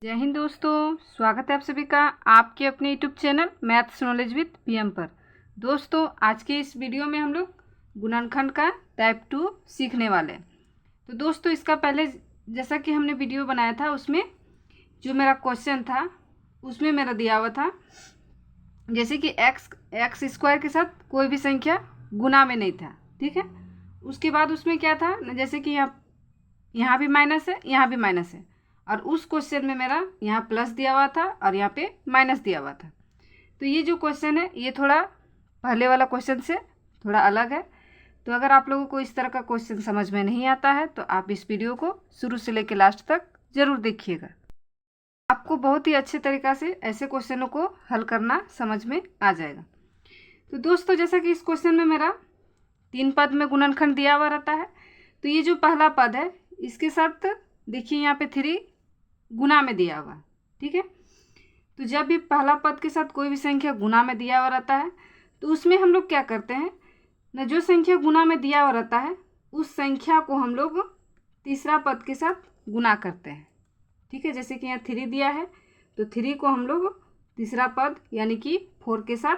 जय हिंद दोस्तों, स्वागत है आप सभी का आपके अपने YouTube channel maths knowledge with PM पर। दोस्तों, आज के इस वीडियो में हम लोग गुणनखंड का टाइप 2 सीखने वाले हैं। तो दोस्तों, इसका पहले जैसा कि हमने वीडियो बनाया था उसमें जो मेरा क्वेश्चन था उसमें मेरा दिया हुआ था जैसे कि एक्स स्क्वायर के साथ कोई भी संख्या गुना में नहीं था। ठीक है, उसके बाद उसमें क्या था, जैसे कि यहाँ भी माइनस है, यहाँ भी माइनस है, और उस क्वेश्चन में मेरा यहाँ प्लस दिया हुआ था और यहाँ पे माइनस दिया हुआ था। तो ये जो क्वेश्चन है ये थोड़ा पहले वाला क्वेश्चन से थोड़ा अलग है। तो अगर आप लोगों को इस तरह का क्वेश्चन समझ में नहीं आता है तो आप इस वीडियो को शुरू से लेकर लास्ट तक ज़रूर देखिएगा। आपको बहुत ही अच्छे तरीक़ा से ऐसे क्वेश्चनों को हल करना समझ में आ जाएगा। तो दोस्तों, जैसा कि इस क्वेश्चन में मेरा 3 पद में गुणनखंड दिया हुआ रहता है। तो ये जो पहला पद है इसके साथ देखिए यहाँ पे 3 गुना में दिया हुआ। ठीक है, तो जब भी पहला पद के साथ कोई भी संख्या गुना में दिया हुआ रहता है तो उसमें हम लोग क्या करते हैं ना, जो संख्या गुना में दिया हुआ रहता है उस संख्या को हम लोग तीसरा पद के साथ गुना करते हैं। ठीक है, जैसे कि यहाँ 3 दिया है तो 3 को हम लोग तीसरा पद यानी कि 4 के साथ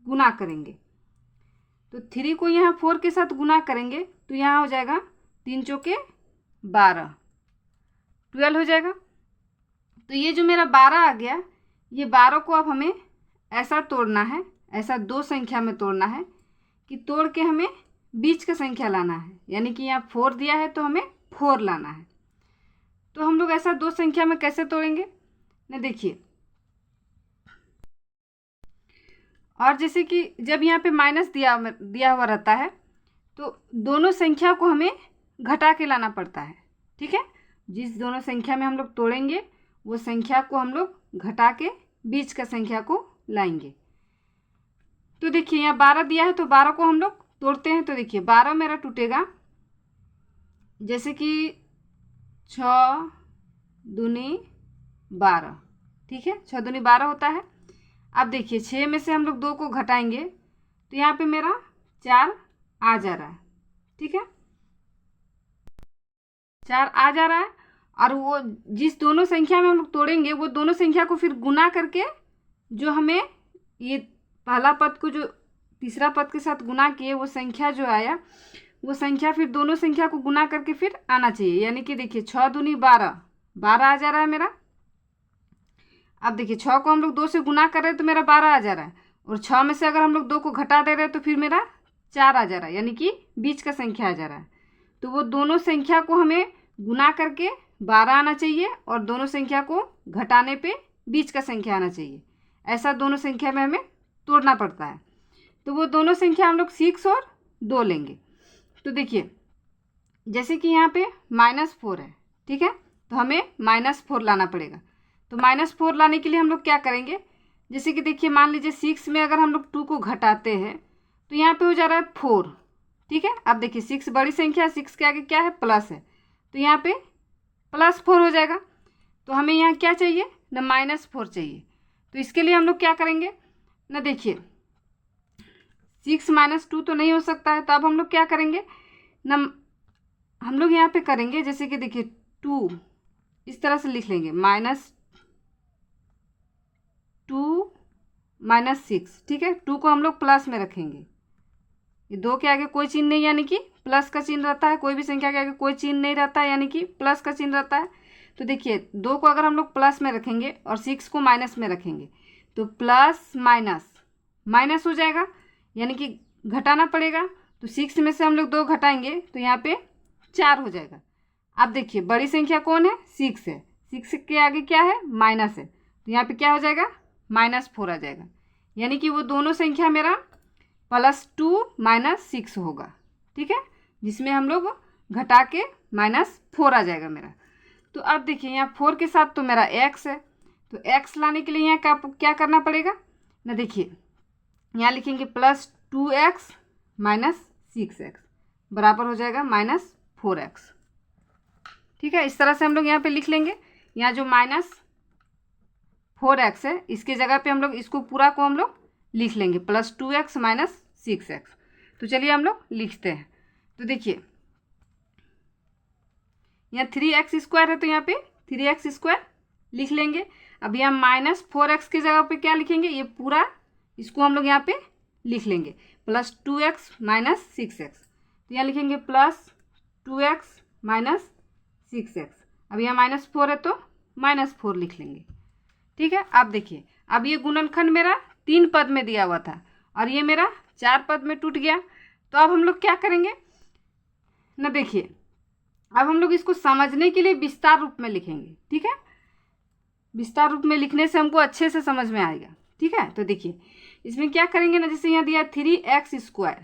गुना करेंगे। तो 3 को यहाँ 4 के साथ गुना करेंगे तो यहाँ हो जाएगा 3 चौके 12 हो जाएगा। तो ये जो मेरा 12 आ गया, ये 12 को अब हमें ऐसा तोड़ना है, ऐसा 2 संख्या में तोड़ना है कि तोड़ के हमें बीच का संख्या लाना है। यानी कि यहाँ 4 दिया है तो हमें 4 लाना है। तो हम लोग ऐसा 2 संख्या में कैसे तोड़ेंगे ना, देखिए। और जैसे कि जब यहाँ पे माइनस दिया हुआ रहता है तो दोनों संख्या को हमें घटा के लाना पड़ता है। ठीक है, जिस दोनों संख्या में हम लोग तोड़ेंगे वो संख्या को हम लोग घटा के बीच का संख्या को लाएंगे। तो देखिए यहाँ 12 दिया है तो 12 को हम लोग तोड़ते हैं। तो देखिए 12 मेरा टूटेगा जैसे कि 6 दूनी 12। ठीक है, 6 दूनी 12 होता है। अब देखिए 6 में से हम लोग 2 को घटाएंगे तो यहाँ पे मेरा 4 आ जा रहा है। ठीक है, 4 आ जा रहा है। और वो जिस दोनों संख्या में हम लोग तोड़ेंगे वो दोनों संख्या को फिर गुना करके जो हमें ये पहला पद को जो तीसरा पद के साथ गुना किए वो संख्या जो आया वो संख्या फिर दोनों संख्या को गुना करके फिर आना चाहिए। यानी कि देखिए 6 दूनी 12 आ जा रहा है मेरा। अब देखिए 6 को हम लोग 2 से गुना कर रहे हैं तो मेरा 12 आ जा रहा है, और 6 में से अगर हम लोग 2 को घटा दे रहे हैं तो फिर मेरा 4 आ जा रहा है, यानी कि बीच का संख्या आ जा रहा है। तो वो दोनों संख्या को हमें गुना करके 12 आना चाहिए और दोनों संख्या को घटाने पे बीच का संख्या आना चाहिए। ऐसा दोनों संख्या में हमें तोड़ना पड़ता है। तो वो दोनों संख्या हम लोग 6 और 2 लेंगे। तो देखिए जैसे कि यहाँ पे -4 है। ठीक है, तो हमें -4 लाना पड़ेगा। तो -4 लाने के लिए हम लोग क्या करेंगे, जैसे कि देखिए मान लीजिए 6 में अगर हम लोग 2 को घटाते हैं तो यहाँ पे हो जा रहा है 4। ठीक है, अब देखिए 6 बड़ी संख्या है, 6 के आगे क्या है, प्लस है, तो यहाँ पे +4 हो जाएगा। तो हमें यहाँ क्या चाहिए ना, -4 चाहिए। तो इसके लिए हम लोग क्या करेंगे ना, देखिए 6 - 2 तो नहीं हो सकता है, तो अब हम लोग क्या करेंगे ना, हम लोग यहाँ पे करेंगे जैसे कि देखिए 2 इस तरह से लिख लेंगे, -2 - 6। ठीक है, 2 को हम लोग प्लस में रखेंगे, ये 2 के आगे कोई चिन्ह नहीं, यानी कि प्लस का चिन्ह रहता है। कोई भी संख्या के आगे कोई चिन्ह नहीं रहता है, यानी कि प्लस का चिन्ह रहता है। तो देखिए 2 को अगर हम लोग प्लस में रखेंगे और 6 को माइनस में रखेंगे तो प्लस माइनस माइनस हो जाएगा, यानी कि घटाना पड़ेगा। तो 6 में से हम लोग 2 घटाएंगे तो यहाँ पे 4 हो जाएगा। अब देखिए बड़ी संख्या कौन है, 6 है, 6 के आगे क्या है, माइनस है, तो यहाँ पे क्या हो जाएगा, -4 आ जाएगा। यानी कि वो दोनों संख्या मेरा +2 - 6 होगा। ठीक है, जिसमें हम लोग घटा के -4 आ जाएगा मेरा। तो अब देखिए यहाँ 4 के साथ तो मेरा x है, तो x लाने के लिए यहाँ क्या करना पड़ेगा ना, देखिए यहाँ लिखेंगे +2x - 6x बराबर हो जाएगा -4x। ठीक है, इस तरह से हम लोग यहाँ पे लिख लेंगे। यहाँ जो -4x है इसके जगह पे हम लोग इसको पूरा को हम लोग लिख लेंगे +2x - 6x। तो चलिए हम लोग लिखते हैं। तो देखिए यहाँ 3x² है तो यहाँ पे 3x² लिख लेंगे। अब यहाँ -4x की जगह पे क्या लिखेंगे, ये पूरा इसको हम लोग यहाँ पे लिख लेंगे, +2x - 6x। तो यहाँ लिखेंगे +2x - 6x। अब यहाँ -4 है तो -4 लिख लेंगे। ठीक है, अब देखिए, अब ये गुणनखंड मेरा 3 पद में दिया हुआ था और ये मेरा 4 पद में टूट गया। तो अब हम लोग क्या करेंगे ना, देखिए अब हम लोग इसको समझने के लिए विस्तार रूप में लिखेंगे। ठीक है, विस्तार रूप में लिखने से हमको अच्छे से समझ में आएगा। ठीक है, तो देखिए इसमें क्या करेंगे ना, जैसे यहाँ दिया 3x²,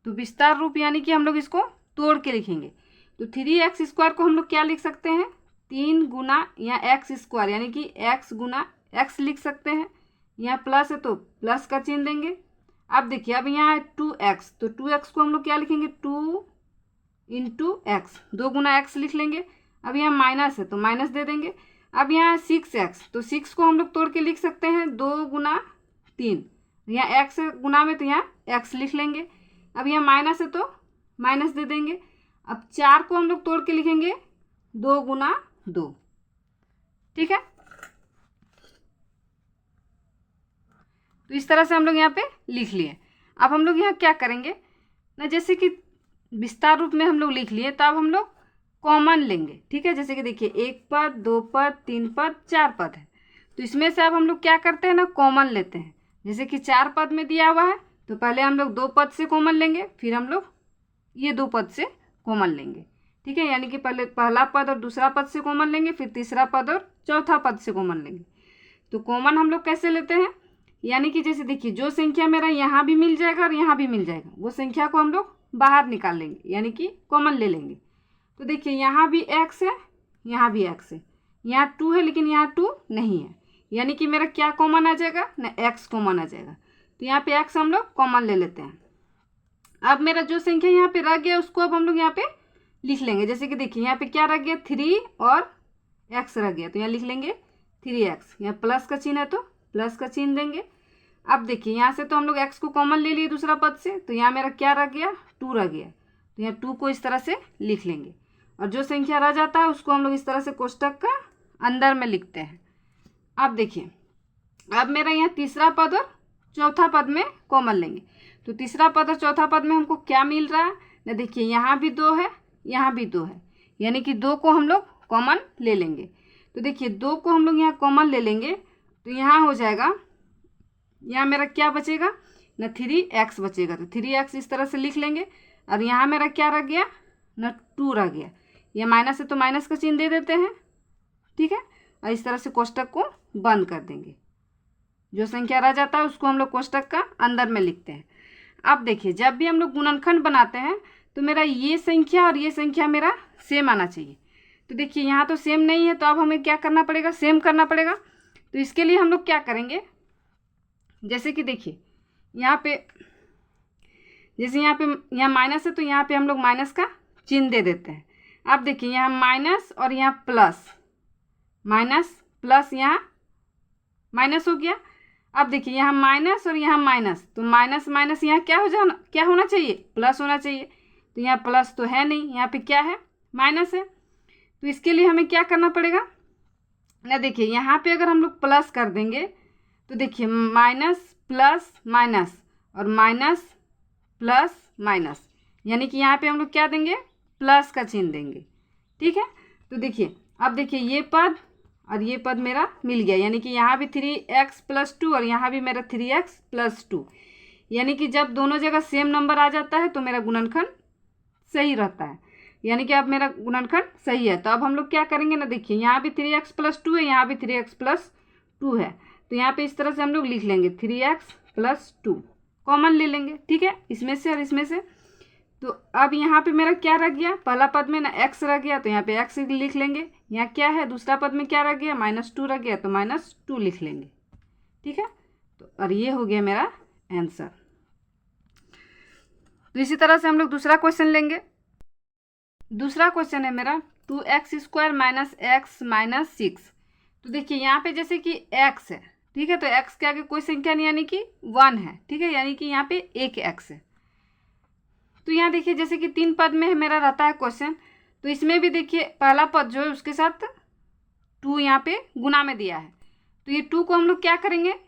तो विस्तार रूप यानी कि हम लोग इसको तोड़ के लिखेंगे। तो 3x² को हम लोग क्या लिख सकते हैं, 3 गुना यहाँ x² यानी कि x गुना x लिख सकते हैं। यहाँ प्लस है तो प्लस का चिन्ह देंगे। अब देखिए, अब यहाँ है 2x, तो 2x को हम लोग क्या लिखेंगे, 2 × x, 2 गुना x लिख लेंगे। अब यहाँ माइनस है तो माइनस दे देंगे। अब यहाँ 6x, तो 6 को हम लोग तोड़ के लिख सकते हैं 2 गुना 3, यहाँ x गुना में तो यहाँ x लिख लेंगे। अब यहाँ माइनस है तो माइनस दे देंगे। अब 4 को हम लोग तोड़ के लिखेंगे 2 गुना 2। ठीक है, तो इस तरह से हम लोग यहाँ पे लिख लिए। अब हम लोग यहाँ क्या करेंगे ना, जैसे कि विस्तार रूप में हम लोग लिख लिए, तो अब हम लोग कॉमन लेंगे। ठीक है, जैसे कि देखिए 1 पद, 2 पद, 3 पद, 4 पद है, तो इसमें से अब हम लोग क्या करते हैं ना, कॉमन लेते हैं। जैसे कि 4 पद में दिया हुआ है तो पहले हम लोग 2 पद से कॉमन लेंगे, फिर हम लोग ये 2 पद से कॉमन लेंगे। ठीक है, यानी कि पहले पहला पद और दूसरा पद से कॉमन लेंगे, फिर तीसरा पद और चौथा पद से कॉमन लेंगे। तो कॉमन हम लोग कैसे लेते हैं, यानी कि जैसे देखिए जो संख्या मेरा यहाँ भी मिल जाएगा और यहाँ भी मिल जाएगा, वो संख्या को हम लोग बाहर निकाल लेंगे, यानी कि कॉमन ले लेंगे। तो देखिए यहाँ भी x है, यहाँ भी x है, यहाँ 2 है लेकिन यहाँ 2 नहीं है, यानी कि मेरा क्या कॉमन आ जाएगा ना, x कॉमन आ जाएगा। तो यहाँ पे x हम लोग कॉमन ले लेते हैं। अब मेरा जो संख्या यहाँ पे रह गया उसको अब हम लोग यहाँ पे लिख लेंगे। जैसे कि देखिए यहाँ पे क्या रह गया, 3 और x रह गया, तो यहाँ लिख लेंगे 3x। यहाँ प्लस का चिन्ह है तो प्लस का चिन्ह देंगे। अब देखिए यहाँ से तो हम लोग x को कॉमन ले लिए दूसरा पद से, तो यहाँ मेरा क्या रह गया, 2 रह गया, तो यहाँ 2 को इस तरह से लिख लेंगे। और जो संख्या रह जाता है उसको हम लोग इस तरह से कोष्टक का अंदर में लिखते हैं। अब देखिए, अब मेरा यहाँ तीसरा पद और चौथा पद में कॉमन लेंगे। तो तीसरा पद और चौथा पद में हमको क्या मिल रहा है ना, देखिए यहाँ भी 2 है, यहाँ भी 2 है, यानी कि 2 को हम लोग कॉमन ले लेंगे। तो देखिए 2 को हम लोग यहाँ कॉमन ले लेंगे, तो यहाँ हो जाएगा, यहाँ मेरा क्या बचेगा ना, 3x बचेगा, तो 3x इस तरह से लिख लेंगे। और यहाँ मेरा क्या रह गया ना, 2 रह गया, ये माइनस है तो माइनस का चिन्ह दे देते हैं। ठीक है, और इस तरह से कोष्टक को बंद कर देंगे। जो संख्या रह जाता है उसको हम लोग कोष्टक का अंदर में लिखते हैं। अब देखिए जब भी हम लोग गुणनखंड बनाते हैं तो मेरा ये संख्या और ये संख्या मेरा सेम आना चाहिए। तो देखिए यहाँ तो सेम नहीं है, तो अब हमें क्या करना पड़ेगा, सेम करना पड़ेगा। तो इसके लिए हम लोग क्या करेंगे, जैसे कि देखिए यहाँ पे, जैसे यहाँ माइनस है तो यहाँ पे हम लोग माइनस का चिन्ह दे देते हैं। अब देखिए यहाँ माइनस और यहाँ प्लस, माइनस प्लस यहाँ माइनस हो गया। अब देखिए यहाँ माइनस और यहाँ माइनस, तो माइनस माइनस यहाँ क्या होना चाहिए, प्लस होना चाहिए। तो यहाँ प्लस तो है नहीं, यहाँ पे क्या है, माइनस है। तो इसके लिए हमें क्या करना पड़ेगा ना, देखिए यहाँ पे अगर हम लोग प्लस कर देंगे तो देखिए माइनस प्लस माइनस और माइनस प्लस माइनस, यानी कि यहाँ पे हम लोग क्या देंगे, प्लस का चिन्ह देंगे। ठीक है, तो देखिए अब देखिए ये पद और ये पद मेरा मिल गया, यानी कि यहाँ भी 3x + 2 और यहाँ भी मेरा 3x + 2, यानी कि जब दोनों जगह सेम नंबर आ जाता है तो मेरा गुणनखंड सही रहता है, यानी कि अब मेरा गुणनखंड सही है। तो अब हम लोग क्या करेंगे ना, देखिए यहाँ भी 3x + 2 है, यहाँ भी 3x + 2 है, तो यहाँ पे इस तरह से हम लोग लिख लेंगे 3x + 2, कॉमन ले लेंगे। ठीक है, इसमें से और इसमें से। तो अब यहाँ पे मेरा क्या रह गया, पहला पद में ना x रह गया, तो यहाँ पे x लिख लेंगे। यहाँ क्या है, दूसरा पद में क्या रह गया, -2 रह गया, तो -2 लिख लेंगे। ठीक है, तो और ये हो गया मेरा आंसर। तो इसी तरह से हम लोग दूसरा क्वेश्चन लेंगे। दूसरा क्वेश्चन है मेरा 2x² - x - 6। तो देखिए यहाँ पे जैसे कि x है, ठीक है, तो x के आगे कोई संख्या नहीं, यानी कि 1 है। ठीक है, यानी कि यहाँ पे एक x है। तो यहाँ देखिए जैसे कि 3 पद में मेरा रहता है क्वेश्चन, तो इसमें भी देखिए पहला पद जो है उसके साथ 2 यहाँ पे गुना में दिया है। तो ये 2 को हम लोग क्या करेंगे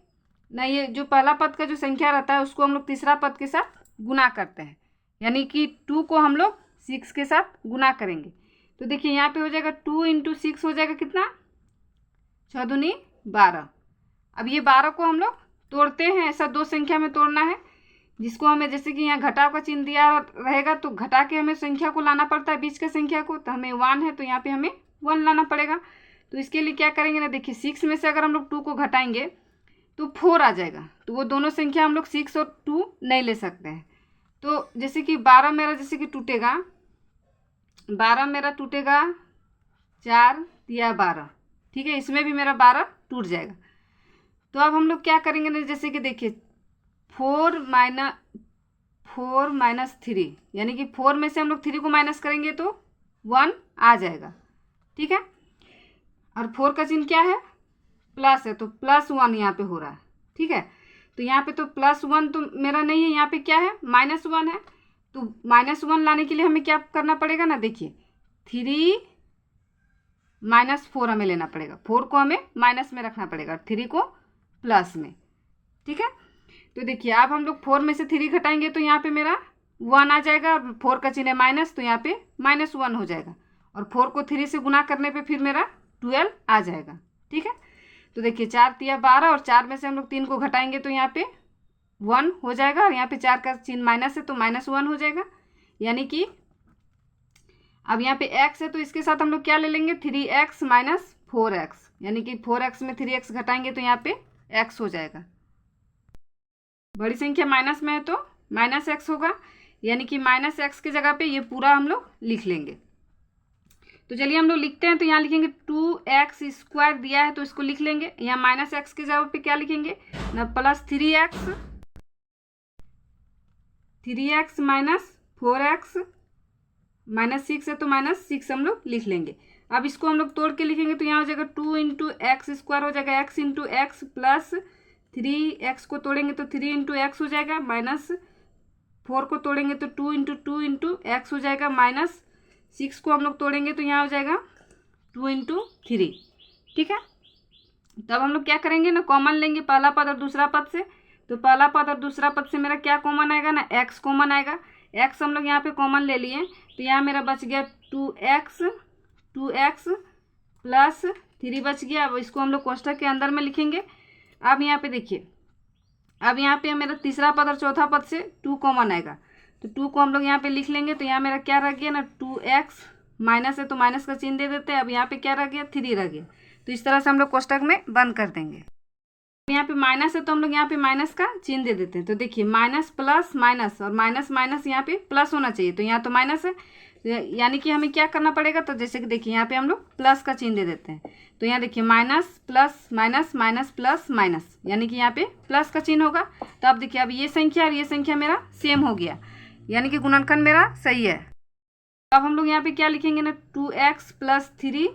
ना, ये जो पहला पद का जो संख्या रहता है उसको हम लोग तीसरा पद के साथ गुना करते हैं, यानी कि 2 को हम लोग 6 के साथ गुना करेंगे। तो देखिए यहाँ पे हो जाएगा 2 × 6 हो जाएगा कितना, 6 दूनी 12। अब ये 12 को हम लोग तोड़ते हैं, ऐसा 2 संख्या में तोड़ना है, जिसको हमें जैसे कि यहाँ घटाव का चिन्ह दिया रहेगा तो घटा के हमें संख्या को लाना पड़ता है, बीच का संख्या को। तो हमें 1 है तो यहाँ पे हमें 1 लाना पड़ेगा। तो इसके लिए क्या करेंगे ना, देखिए 6 में से अगर हम लोग 2 को घटाएंगे तो 4 आ जाएगा। तो वो दोनों संख्या हम लोग 6 और 2 नहीं ले सकते हैं। तो जैसे कि 12 मेरा जैसे कि टूटेगा, 12 मेरा टूटेगा 4 या 12, ठीक है, इसमें भी मेरा 12 टूट जाएगा। तो अब हम लोग क्या करेंगे ना, जैसे कि देखिए 4 माइनस 3, यानी कि 4 में से हम लोग 3 को माइनस करेंगे तो 1 आ जाएगा, ठीक है। और 4 का चिन्ह क्या है, प्लस है, तो +1 यहाँ पे हो रहा है, ठीक है। तो यहाँ पे तो +1 तो मेरा नहीं है, यहाँ पे क्या है, -1 है। तो -1 लाने के लिए हमें क्या करना पड़ेगा ना, देखिए 3 - 4 हमें लेना पड़ेगा। 4 को हमें माइनस में रखना पड़ेगा, 3 को प्लस में, ठीक है। तो देखिए अब हम लोग 4 में से 3 घटाएंगे तो यहाँ पे मेरा 1 आ जाएगा, और 4 का चिन्ह है माइनस, तो यहाँ पे -1 हो जाएगा। और 4 को 3 से गुना करने पे फिर मेरा 12 आ जाएगा, ठीक है। तो देखिए 4 × 3 = 12, और 4 में से हम लोग 3 को घटाएंगे तो यहाँ पे 1 हो जाएगा, और यहाँ पे 4 का चिन्ह माइनस है तो -1 हो जाएगा। यानी कि अब यहाँ पे x है तो इसके साथ हम लोग क्या ले लेंगे, 3x - 4x, यानी कि 4x में 3x घटाएंगे तो यहाँ पे x हो जाएगा। बड़ी संख्या माइनस में है तो -x होगा, यानी कि -x की जगह पे ये पूरा हम लोग लिख लेंगे। तो चलिए हम लोग लिखते हैं। तो यहाँ लिखेंगे 2x² दिया है तो इसको लिख लेंगे। यहाँ -x की जगह पे क्या लिखेंगे ना, +3x - 4x, -6 है तो -6 हम लोग लिख लेंगे। अब इसको हम लोग तोड़ के लिखेंगे तो यहाँ हो जाएगा 2 × x² हो जाएगा, x × x प्लस 3x को तोड़ेंगे तो 3 × x हो जाएगा, -4 को तोड़ेंगे तो 2 × 2 × x हो जाएगा, -6 को हम लोग तोड़ेंगे तो यहाँ हो जाएगा 2 × 3, ठीक है। तब हम लोग क्या करेंगे ना, कॉमन लेंगे पहला पद और दूसरा पद से। तो पहला पद और दूसरा पद से मेरा क्या कॉमन आएगा ना, x कॉमन आएगा। x हम लोग यहाँ पे कॉमन ले लिए तो यहाँ मेरा बच गया 2x प्लस 3 बच गया। अब इसको हम लोग कोष्ठक के अंदर में लिखेंगे। अब यहाँ पे देखिए, अब यहाँ पे मेरा तीसरा पद और चौथा पद से 2 कॉमन आएगा, तो 2 को हम लोग यहाँ पे लिख लेंगे। तो यहाँ मेरा क्या रह गया ना, 2x, माइनस है तो माइनस का चिन्ह दे देते हैं। अब यहाँ पे क्या रह गया, 3 रह गया। तो इस तरह से हम लोग कोष्ठक में बंद कर देंगे। यहाँ पे माइनस है तो हम लोग यहाँ पे माइनस का चिन्ह दे देते हैं। तो देखिए माइनस प्लस माइनस, और माइनस माइनस यहाँ पे प्लस होना चाहिए, तो यहाँ तो माइनस है, यानी कि हमें क्या करना पड़ेगा। तो जैसे कि देखिए यहाँ पे हम लोग प्लस का चिन्ह दे देते हैं। तो यहाँ देखिए minus plus minus, minus plus minus, यानी कि यहाँ पे प्लस का चिन्ह होगा। तो अब देखिए अब ये संख्या और ये संख्या मेरा सेम हो गया, यानी कि गुणनखंड मेरा सही है। अब हम लोग यहाँ पे क्या लिखेंगे ना, 2x प्लस 3,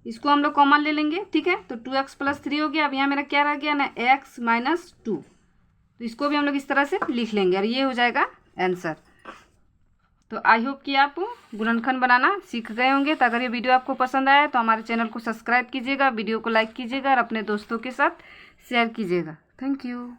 इसको हम लोग कॉमन ले लेंगे, ठीक है। तो 2x प्लस 3 हो गया। अब यहाँ मेरा क्या रह गया ना, x माइनस 2, तो इसको भी हम लोग इस तरह से लिख लेंगे और ये हो जाएगा आंसर। तो आई होप कि आप गुणनखंड बनाना सीख गए होंगे। तो अगर ये वीडियो आपको पसंद आया तो हमारे चैनल को सब्सक्राइब कीजिएगा, वीडियो को लाइक कीजिएगा और अपने दोस्तों के साथ शेयर कीजिएगा। Thank you.